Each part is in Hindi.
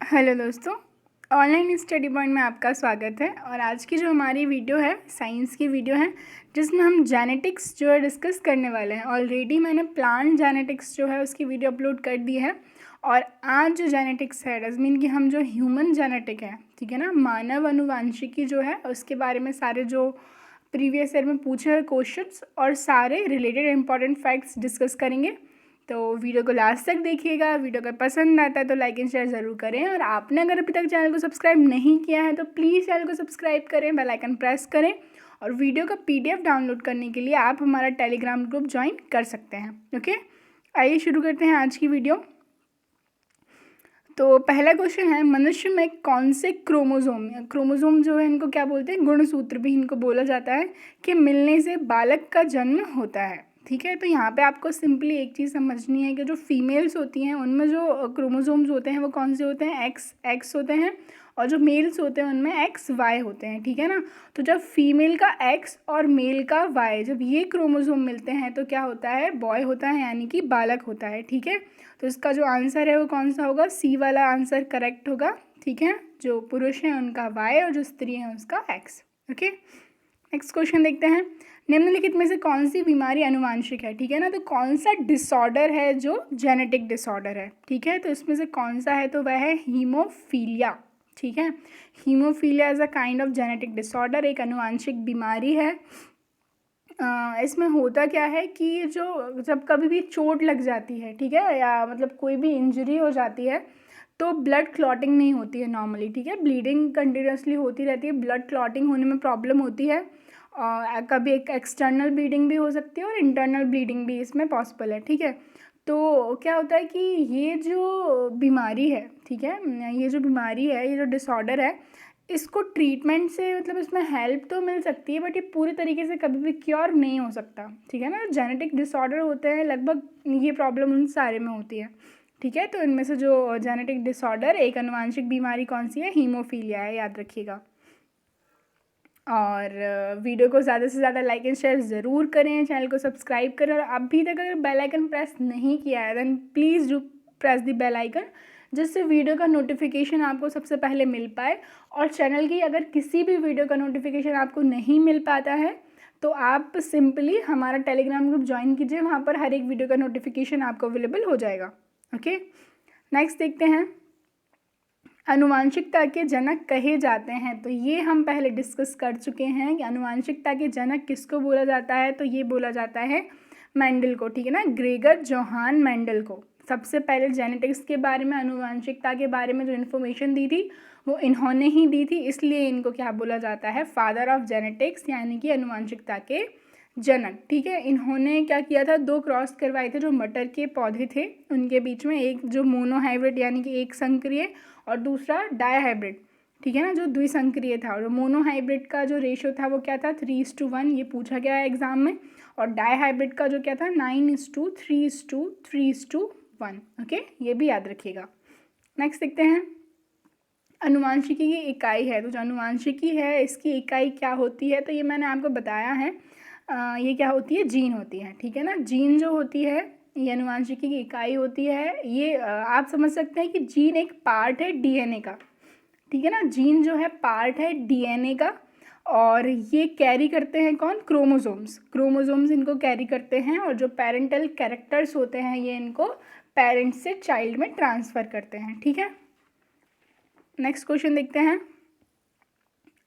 हेलो दोस्तों, ऑनलाइन स्टडी पॉइंट में आपका स्वागत है। और आज की जो हमारी वीडियो है साइंस की वीडियो है, जिसमें हम जेनेटिक्स जो है डिस्कस करने वाले हैं। ऑलरेडी मैंने प्लांट जेनेटिक्स जो है उसकी वीडियो अपलोड कर दी है। और आज जो जेनेटिक्स है डज मीन कि हम जो ह्यूमन जेनेटिक है, ठीक है ना, मानव अनुवांशिकी जो है उसके बारे में सारे जो प्रीवियस ईयर में पूछे हुए क्वेश्चंस और सारे रिलेटेड इंपॉर्टेंट फैक्ट्स डिस्कस करेंगे। तो वीडियो को लास्ट तक देखिएगा। वीडियो को पसंद आता है तो लाइक एंड शेयर ज़रूर करें। और आपने अगर अभी तक चैनल को सब्सक्राइब नहीं किया है तो प्लीज़ चैनल को सब्सक्राइब करें, बेल आइकन प्रेस करें। और वीडियो का PDF डाउनलोड करने के लिए आप हमारा टेलीग्राम ग्रुप ज्वाइन कर सकते हैं। ओके, आइए शुरू करते हैं आज की वीडियो। तो पहला क्वेश्चन है, मनुष्य में कौन से क्रोमोजोम जो है इनको क्या बोलते हैं, गुणसूत्र भी इनको बोला जाता है, कि मिलने से बालक का जन्म होता है। ठीक है, तो यहाँ पे आपको सिंपली एक चीज़ समझनी है कि जो फीमेल्स होती हैं उनमें जो क्रोमोजोम्स होते हैं वो कौन से होते हैं, एक्स होते हैं। और जो मेल्स होते हैं उनमें XY होते हैं। ठीक है ना, तो जब फीमेल का X और मेल का Y, जब ये क्रोमोजोम मिलते हैं तो क्या होता है, बॉय होता है, यानी कि बालक होता है। ठीक है, तो इसका जो आंसर है वो कौन सा होगा, C वाला आंसर करेक्ट होगा। ठीक है, जो पुरुष हैं उनका Y और जो स्त्री हैं उसका X। ओके, नेक्स्ट क्वेश्चन देखते हैं, निम्नलिखित में से कौन सी बीमारी अनुवांशिक है। ठीक है ना, तो कौन सा डिसऑर्डर है जो जेनेटिक डिसऑर्डर है। ठीक है, तो इसमें से कौन सा है, तो वह है हीमोफीलिया। ठीक है, haemophilia as a kind of genetic disorder, एक अनुवांशिक बीमारी है। इसमें होता क्या है कि जो जब कभी भी चोट लग जाती है, ठीक है, या मतलब कोई भी इंजरी हो जाती है तो ब्लड क्लॉटिंग नहीं होती है नॉर्मली। ठीक है, ब्लीडिंग कंटिन्यूसली होती रहती है, ब्लड क्लॉटिंग होने में प्रॉब्लम होती है। कभी एक एक्सटर्नल ब्लीडिंग भी हो सकती है और इंटरनल ब्लीडिंग भी इसमें पॉसिबल है। ठीक है, तो क्या होता है कि ये जो बीमारी है, ठीक है, ये जो बीमारी है, ये जो डिसऑर्डर है, इसको ट्रीटमेंट से मतलब इसमें हेल्प तो मिल सकती है, बट ये पूरी तरीके से कभी भी क्योर नहीं हो सकता। ठीक है ना, जेनेटिक डिसऑर्डर होते हैं लगभग ये प्रॉब्लम उन सारे में होती है। ठीक है, तो इनमें से जो जेनेटिक डिसऑर्डर एक अनुवांशिक बीमारी कौन सी है, हीमोफीलिया है, याद रखिएगा। और वीडियो को ज़्यादा से ज़्यादा लाइक एंड शेयर ज़रूर करें, चैनल को सब्सक्राइब करें। और अभी तक अगर बेल आइकन प्रेस नहीं किया है then please do press the bell icon, जिससे वीडियो का नोटिफिकेशन आपको सबसे पहले मिल पाए। और चैनल की अगर किसी भी वीडियो का नोटिफिकेशन आपको नहीं मिल पाता है तो आप सिंपली हमारा टेलीग्राम ग्रुप ज्वाइन कीजिए, वहाँ पर हर एक वीडियो का नोटिफिकेशन आपको अवेलेबल हो जाएगा। ओके, नेक्स्ट देखते हैं, अनुवांशिकता के जनक कहे जाते हैं। तो ये हम पहले डिस्कस कर चुके हैं कि अनुवांशिकता के जनक किसको बोला जाता है, तो ये बोला जाता है मेंडल को। ठीक है ना, ग्रेगर जोहान मेंडल को सबसे पहले जेनेटिक्स के बारे में, अनुवांशिकता के बारे में जो इन्फॉर्मेशन दी थी वो इन्होंने ही दी थी, इसलिए इनको क्या बोला जाता है, फादर ऑफ जेनेटिक्स, यानी कि अनुवांशिकता के जनक। ठीक है, इन्होंने क्या किया था, 2 क्रॉस करवाए थे जो मटर के पौधे थे उनके बीच में, एक जो मोनोहाइब्रिड यानी कि एक संक्रिय और दूसरा डायहाइब्रिड। ठीक है ना, जो द्विसंक्रिय था। और मोनोहाइब्रिड का जो रेशियो था वो क्या था, 3:1, ये पूछा गया है एग्जाम में। और डायहाइब्रिड का जो क्या था, 9:3:3:1। ओके, ये भी याद रखिएगा। नेक्स्ट देखते हैं, अनुवांशिकी की इकाई है। तो जो अनुवांशिकी है इसकी इकाई क्या होती है, तो ये मैंने आपको बताया है। ये क्या होती है, जीन होती है। ठीक है ना, जीन जो होती है ये अनुवांशिकी की इकाई होती है। ये आप समझ सकते हैं कि जीन एक पार्ट है DNA का। ठीक है ना, जीन जो है पार्ट है DNA का, और ये कैरी करते हैं कौन, क्रोमोजोम्स इनको कैरी करते हैं। और जो पेरेंटल कैरेक्टर्स होते हैं ये इनको पेरेंट्स से चाइल्ड में ट्रांसफ़र करते हैं। ठीक है, नेक्स्ट क्वेश्चन देखते हैं,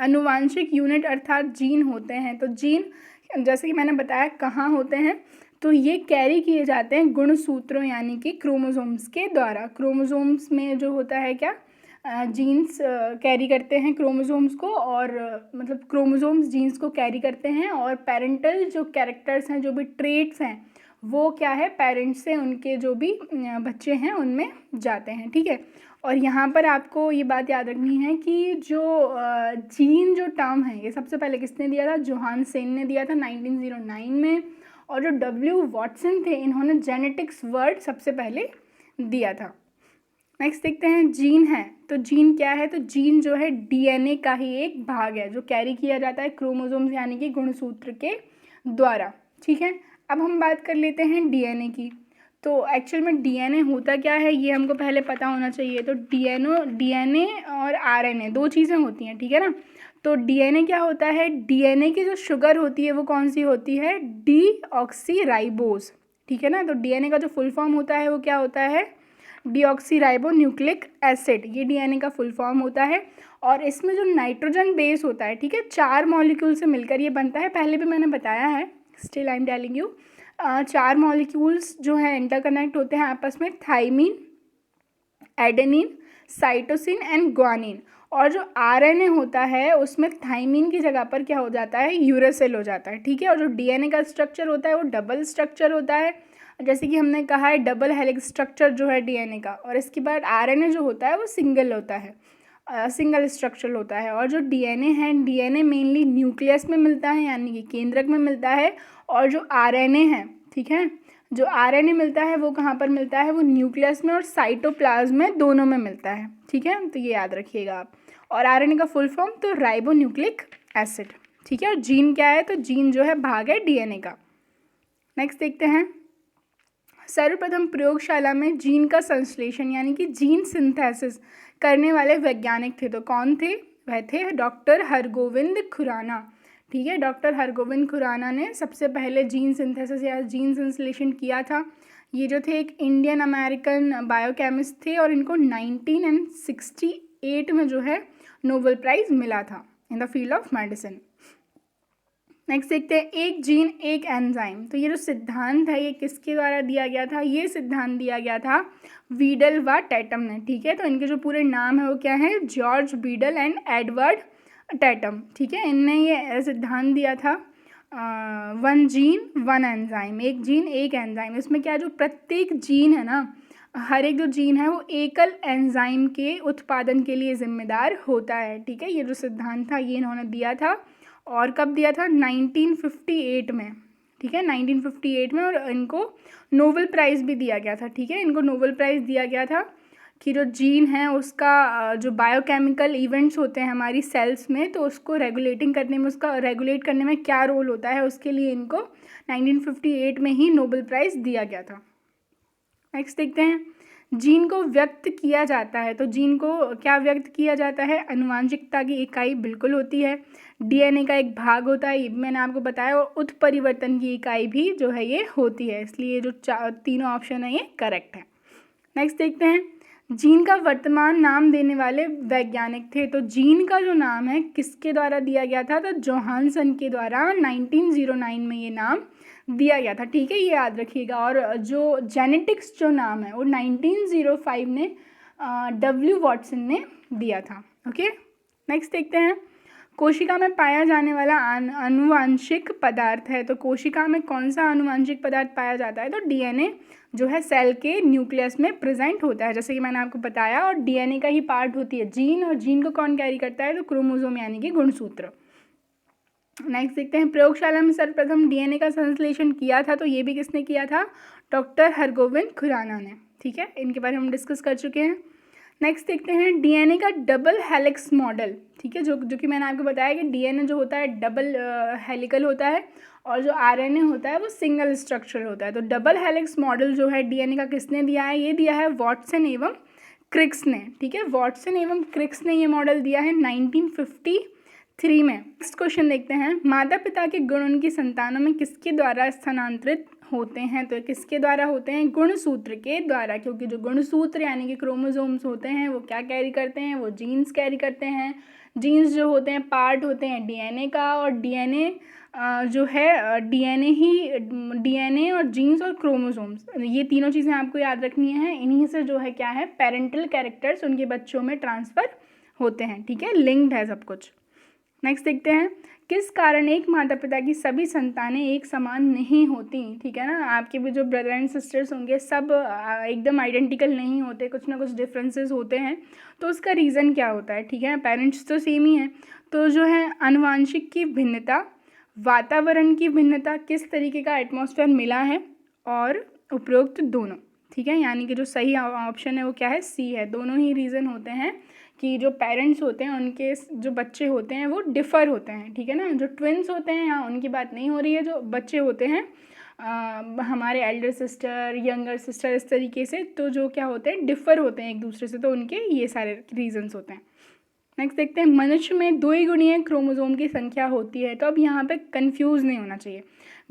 अनुवांशिक यूनिट अर्थात जीन होते हैं। तो जीन जैसे कि मैंने बताया कहाँ होते हैं, तो ये कैरी किए जाते हैं गुणसूत्रों यानी कि क्रोमोसोम्स के द्वारा। क्रोमोसोम्स में जो होता है क्या, जीन्स कैरी करते हैं क्रोमोसोम्स को, और मतलब क्रोमोसोम्स जीन्स को कैरी करते हैं। और पेरेंटल जो कैरेक्टर्स हैं, जो भी ट्रेट्स हैं, वो क्या है, पेरेंट्स से उनके जो भी बच्चे हैं उनमें जाते हैं। ठीक है, और यहाँ पर आपको ये बात याद रखनी है कि जो जीन जो टर्म है ये सबसे पहले किसने दिया था, जोहानसेन ने दिया था 1909 में। और जो W वॉटसन थे इन्होंने जेनेटिक्स वर्ड सबसे पहले दिया था। नेक्स्ट देखते हैं, जीन है। तो जीन क्या है, तो जीन जो है DNA का ही एक भाग है जो कैरी किया जाता है क्रोमोसोम्स यानी कि गुणसूत्र के द्वारा। ठीक है, अब हम बात कर लेते हैं DNA की। तो एक्चुअल में डीएनए होता क्या है ये हमको पहले पता होना चाहिए। तो डीएनए और आरएनए दो चीज़ें होती हैं, ठीक है ना। तो डीएनए क्या होता है, डीएनए की जो शुगर होती है वो कौन सी होती है, डीऑक्सीराइबोज, ठीक है ना। तो डीएनए का जो फुल फॉर्म होता है वो क्या होता है, डीऑक्सीराइबो न्यूक्लिक एसिड, ये डीएनए का फुल फॉर्म होता है। और इसमें जो नाइट्रोजन बेस होता है, ठीक है, 4 मॉलिक्यूल से मिलकर ये बनता है, पहले भी मैंने बताया है, still I am telling you. 4 molecules जो है इंटरकनेक्ट होते हैं आपस में, thymine, adenine, cytosine and guanine. और जो आरएनए होता है उसमें थाइमीन की जगह पर क्या हो जाता है, यूरेसिल हो जाता है, ठीक है। और जो डीएनए का स्ट्रक्चर होता है वो डबल स्ट्रक्चर होता है, जैसे कि हमने कहा है डबल हेलिक्स स्ट्रक्चर जो है डीएनए का। और इसके बाद आरएनए जो होता है वो सिंगल होता है, सिंगल स्ट्रक्चर होता है। और जो डीएनए है, डीएनए मेनली न्यूक्लियस में मिलता है यानी कि केंद्रक में मिलता है। और जो आरएनए है, ठीक है, जो आरएनए मिलता है वो कहाँ पर मिलता है, वो न्यूक्लियस में और साइटोप्लाज्म में, दोनों में मिलता है, ठीक है। तो ये याद रखिएगा आप। और आरएनए का फुल फॉर्म तो राइबो न्यूक्लिक एसिड, ठीक है। और जीन क्या है, तो जीन जो है भाग है डीएनए का। नेक्स्ट देखते हैं, सर्वप्रथम प्रयोगशाला में जीन का संश्लेषण यानी कि जीन सिंथेसिस करने वाले वैज्ञानिक थे, तो कौन थे, वह थे डॉक्टर हरगोविंद खुराना, ठीक है। डॉक्टर हरगोविंद खुराना ने सबसे पहले जीन सिंथेसिस या जीन संश्लेषण किया था। ये जो थे एक इंडियन अमेरिकन बायोकेमिस्ट थे और इनको 1968 में जो है नोबेल प्राइज़ मिला था in the field of medicine. Next देखते हैं, एक जीन एक एंजाइम। तो ये जो सिद्धांत है ये किसके द्वारा दिया गया था, ये सिद्धांत दिया गया था वीडल व टैटम ने, ठीक है। तो इनके जो पूरे नाम है वो क्या है, George Videl and Edward Tatum, ठीक है। इनने ये सिद्धांत दिया था 1 जीन 1 एंजाइम, एक जीन एक एंजाइम। इसमें क्या, जो प्रत्येक जीन है ना, हर एक जो जीन है वो एकल एंजाइम के उत्पादन के लिए जिम्मेदार होता है, ठीक है। ये जो सिद्धांत था ये इन्होंने दिया था, और कब दिया था, 1958 में, ठीक है, 1958 में। और इनको नोबेल प्राइज़ भी दिया गया था, ठीक है। इनको नोबेल प्राइज़ दिया गया था कि जो जीन है उसका जो बायोकेमिकल इवेंट्स होते हैं हमारी सेल्स में, तो उसको रेगुलेटिंग करने में, उसका रेगुलेट करने में क्या रोल होता है, उसके लिए इनको 1958 में ही नोबेल प्राइज़ दिया गया था। नेक्स्ट देखते हैं, जीन को व्यक्त किया जाता है। तो जीन को क्या व्यक्त किया जाता है, आनुवांशिकता की इकाई बिल्कुल होती है, डीएनए का एक भाग होता है, ये भी मैंने आपको बताया, और उत्परिवर्तन की इकाई भी जो है ये होती है। इसलिए जो तीनों ऑप्शन है ये करेक्ट है। नेक्स्ट देखते हैं, जीन का वर्तमान नाम देने वाले वैज्ञानिक थे। तो जीन का जो नाम है किसके द्वारा दिया गया था, तो जोहानसन के द्वारा 1909 में ये नाम दिया गया था, ठीक है, ये याद रखिएगा। और जो जेनेटिक्स जो नाम है वो 1905 में डब्ल्यू वॉटसन ने दिया था, ओके। नेक्स्ट देखते हैं, कोशिका में पाया जाने वाला आनुवांशिक पदार्थ है। तो कोशिका में कौन सा आनुवांशिक पदार्थ पाया जाता है, तो डीएनए जो है सेल के न्यूक्लियस में प्रेजेंट होता है, जैसे कि मैंने आपको बताया। और डीएनए का ही पार्ट होती है जीन, और जीन को कौन कैरी करता है, तो क्रोमोसोम यानी कि गुणसूत्र। नेक्स्ट देखते हैं, प्रयोगशाला में सर्वप्रथम डीएनए का संश्लेषण किया था। तो ये भी किसने किया था, डॉक्टर हरगोविंद खुराना ने, ठीक है। इनके बारे में हम डिस्कस कर चुके हैं। नेक्स्ट देखते हैं, डीएनए का डबल हेलिक्स मॉडल, ठीक है, जो कि मैंने आपको बताया कि डीएनए जो होता है डबल हेलिकल होता है, और जो आरएनए होता है वो सिंगल स्ट्रक्चर होता है। तो डबल हेलिक्स मॉडल जो है डीएनए का किसने दिया है, ये दिया है वॉटसन एवं क्रिक्स ने, ठीक है। वॉटसन एवं क्रिक्स ने ये मॉडल दिया है 1953 में। नेक्स्ट क्वेश्चन देखते हैं, माता पिता के गुण उनकी संतानों में किसके द्वारा स्थानांतरित होते हैं। तो किसके द्वारा होते हैं, गुणसूत्र के द्वारा, क्योंकि जो गुणसूत्र यानी कि क्रोमोसोम्स होते हैं वो क्या कैरी करते हैं, वो जीन्स कैरी करते हैं। जीन्स जो होते हैं पार्ट होते हैं डीएनए का, और डीएनए जो है डीएनए और जीन्स और क्रोमोसोम्स, ये तीनों चीज़ें आपको याद रखनी है। इन्हीं से जो है क्या है, पेरेंटल कैरेक्टर्स उनके बच्चों में ट्रांसफ़र होते हैं, ठीक है, लिंक्ड है सब कुछ। नेक्स्ट देखते हैं, किस कारण एक माता पिता की सभी संतानें एक समान नहीं होती, ठीक है ना। आपके भी जो ब्रदर एंड सिस्टर्स होंगे सब एकदम आइडेंटिकल नहीं होते, कुछ ना कुछ डिफरेंसेस होते हैं। तो उसका रीज़न क्या होता है, ठीक है, पेरेंट्स तो सेम ही हैं। तो जो है आनुवांशिक की भिन्नता, वातावरण की भिन्नता, किस तरीके का एटमॉस्फेयर मिला है, और उपरोक्त दोनों, ठीक है। यानी कि जो सही ऑप्शन है वो क्या है, सी है। दोनों ही रीज़न होते हैं कि जो पेरेंट्स होते हैं उनके जो बच्चे होते हैं वो डिफ़र होते हैं, ठीक है ना। जो ट्विन्स होते हैं यहाँ उनकी बात नहीं हो रही है, जो बच्चे होते हैं हमारे एल्डर सिस्टर, यंगर सिस्टर, इस तरीके से, तो जो क्या होते हैं, डिफ़र होते हैं एक दूसरे से, तो उनके ये सारे रीजंस होते हैं। नेक्स्ट देखते हैं, मनुष्य में द्विगुणीय क्रोमोसोम की संख्या होती है। तो अब यहाँ पे कंफ्यूज नहीं होना चाहिए।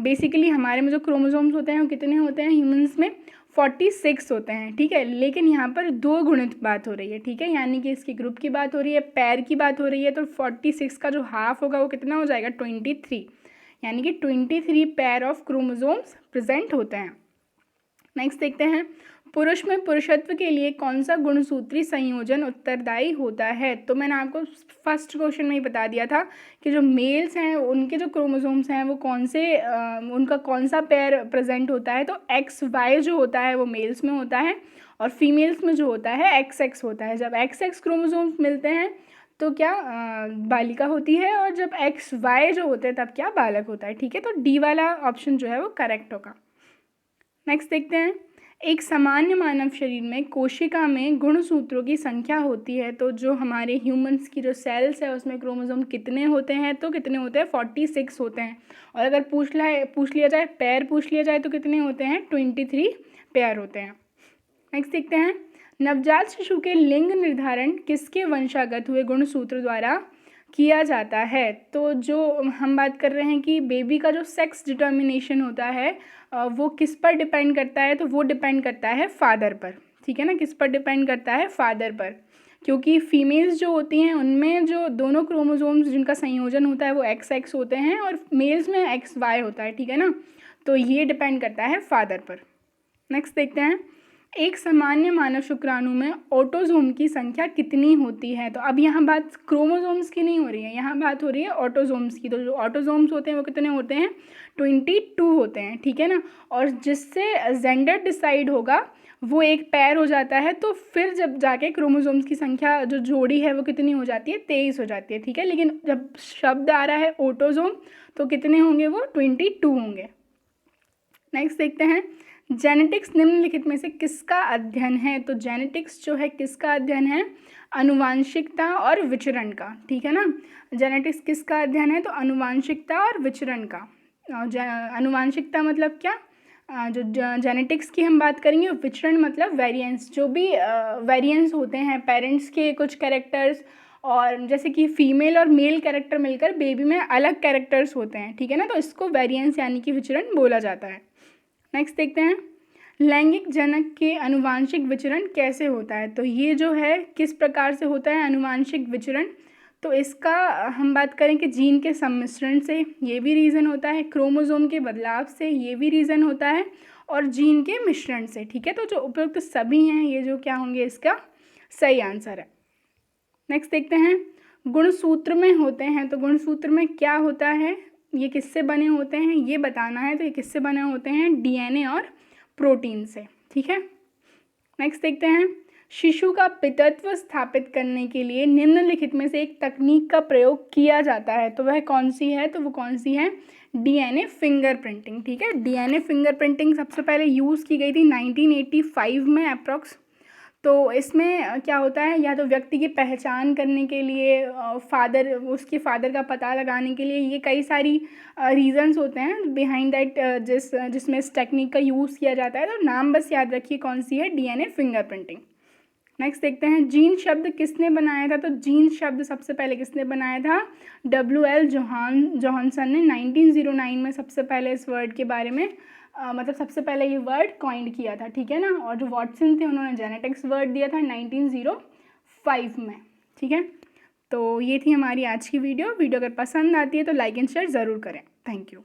बेसिकली हमारे में जो क्रोमोसोम्स होते हैं वो कितने होते हैं, ह्यूमंस में 46 होते हैं, ठीक है। लेकिन यहाँ पर दो गुणित बात हो रही है, ठीक है, यानी कि इसकी ग्रुप की बात हो रही है, पैर की बात हो रही है। तो 46 का जो हाफ होगा वो कितना हो जाएगा, 23, यानी कि 23 पेयर ऑफ क्रोमोसोम्स प्रेजेंट होते हैं। नेक्स्ट देखते हैं, पुरुष में पुरुषत्व के लिए कौन सा गुणसूत्री संयोजन उत्तरदायी होता है। तो मैंने आपको फर्स्ट क्वेश्चन में ही बता दिया था कि जो मेल्स हैं उनके जो क्रोमोसोम्स हैं वो कौन से उनका कौन सा पेयर प्रेजेंट होता है। तो XY जो होता है वो मेल्स में होता है, और फीमेल्स में जो होता है XX होता है। जब XX क्रोमोसोम्स मिलते हैं तो क्या बालिका होती है, और जब XY जो होते हैं तब क्या बालक होता है, ठीक है। तो डी वाला ऑप्शन जो है वो करेक्ट होगा। नेक्स्ट देखते हैं, एक सामान्य मानव शरीर में कोशिका में गुणसूत्रों की संख्या होती है। तो जो हमारे ह्यूमंस की जो सेल्स है उसमें क्रोमोसोम कितने होते हैं, तो कितने होते हैं, 46 होते हैं। और अगर पूछ लिया जाए, पेयर पूछ लिया जाए, तो कितने होते हैं, 23 पेयर होते हैं। नेक्स्ट देखते हैं, नवजात शिशु के लिंग निर्धारण किसके वंशागत हुए गुणसूत्र द्वारा किया जाता है। तो जो हम बात कर रहे हैं कि बेबी का जो सेक्स डिटर्मिनेशन होता है वो किस पर डिपेंड करता है, तो वो डिपेंड करता है फादर पर, ठीक है ना। किस पर डिपेंड करता है, फादर पर, क्योंकि फीमेल्स जो होती हैं उनमें जो दोनों क्रोमोसोम्स जिनका संयोजन होता है वो XX होते हैं, और मेल्स में XY होता है, ठीक है ना। तो ये डिपेंड करता है फादर पर। नेक्स्ट देखते हैं, एक सामान्य मानव शुक्राणु में ऑटोजोम की संख्या कितनी होती है। तो अब यहाँ बात क्रोमोसोम्स की नहीं हो रही है, यहाँ बात हो रही है ऑटोजोम्स की। तो जो ऑटोजोम्स होते हैं वो कितने होते हैं, 22 होते हैं, ठीक है ना। और जिससे जेंडर डिसाइड होगा वो एक पैर हो जाता है, तो फिर जब जाके क्रोमोसोम्स की संख्या जो जोड़ी है वो कितनी हो जाती है, 23 हो जाती है, ठीक है। लेकिन जब शब्द आ रहा है ऑटोजोम तो कितने होंगे, वो 22 होंगे। नेक्स्ट देखते हैं, जेनेटिक्स निम्नलिखित में से किसका अध्ययन है। तो जेनेटिक्स जो है किसका अध्ययन है, आनुवांशिकता और विचरण का, ठीक है ना। जेनेटिक्स किसका अध्ययन है, तो आनुवांशिकता और विचरण का। आनुवांशिकता मतलब क्या, जो जेनेटिक्स की हम बात करेंगे, विचरण मतलब वेरिएंस, जो भी वेरिएंस होते हैं पेरेंट्स के कुछ कैरेक्टर्स, और जैसे कि फीमेल और मेल कैरेक्टर मिलकर बेबी में अलग कैरेक्टर्स होते हैं, ठीक है ना। तो इसको वेरिएंस यानी कि विचरण बोला जाता है। नेक्स्ट देखते हैं, लैंगिक जनक के आनुवांशिक विचरण कैसे होता है। तो ये जो है किस प्रकार से होता है आनुवांशिक विचरण, तो इसका हम बात करें कि जीन के सम्मिश्रण से ये भी रीज़न होता है, क्रोमोसोम के बदलाव से ये भी रीज़न होता है, और जीन के मिश्रण से, ठीक है। तो जो उपयुक्त सभी हैं ये जो क्या होंगे, इसका सही आंसर है। नेक्स्ट देखते हैं, गुणसूत्र में होते हैं। तो गुणसूत्र में क्या होता है, ये किससे बने होते हैं ये बताना है। तो ये किससे बने होते हैं, DNA और प्रोटीन से, ठीक है। नेक्स्ट देखते हैं, शिशु का पितृत्व स्थापित करने के लिए निम्नलिखित में से एक तकनीक का प्रयोग किया जाता है। तो वह कौन सी है, तो वो कौन सी है, DNA फिंगरप्रिंटिंग, ठीक है। DNA फिंगरप्रिंटिंग सबसे पहले यूज़ की गई थी 1985 में अप्रॉक्स। तो इसमें क्या होता है, या तो व्यक्ति की पहचान करने के लिए, उसके फादर का पता लगाने के लिए, ये कई सारी रीजंस होते हैं बिहाइंड दैट, जिसमें इस टेक्निक का यूज़ किया जाता है। तो नाम बस याद रखिए कौन सी है, DNA फिंगरप्रिंटिंग। नेक्स्ट देखते हैं, जीन शब्द किसने बनाया था। तो जीन शब्द सबसे पहले किसने बनाया था, WL जोहानसन ने 1909 में सबसे पहले इस वर्ड के बारे में मतलब सबसे पहले ये वर्ड कॉइंड किया था, ठीक है ना। और जो वॉटसन थे उन्होंने जेनेटिक्स वर्ड दिया था 1905 में, ठीक है। तो ये थी हमारी आज की वीडियो अगर पसंद आती है तो लाइक एंड शेयर ज़रूर करें। Thank you.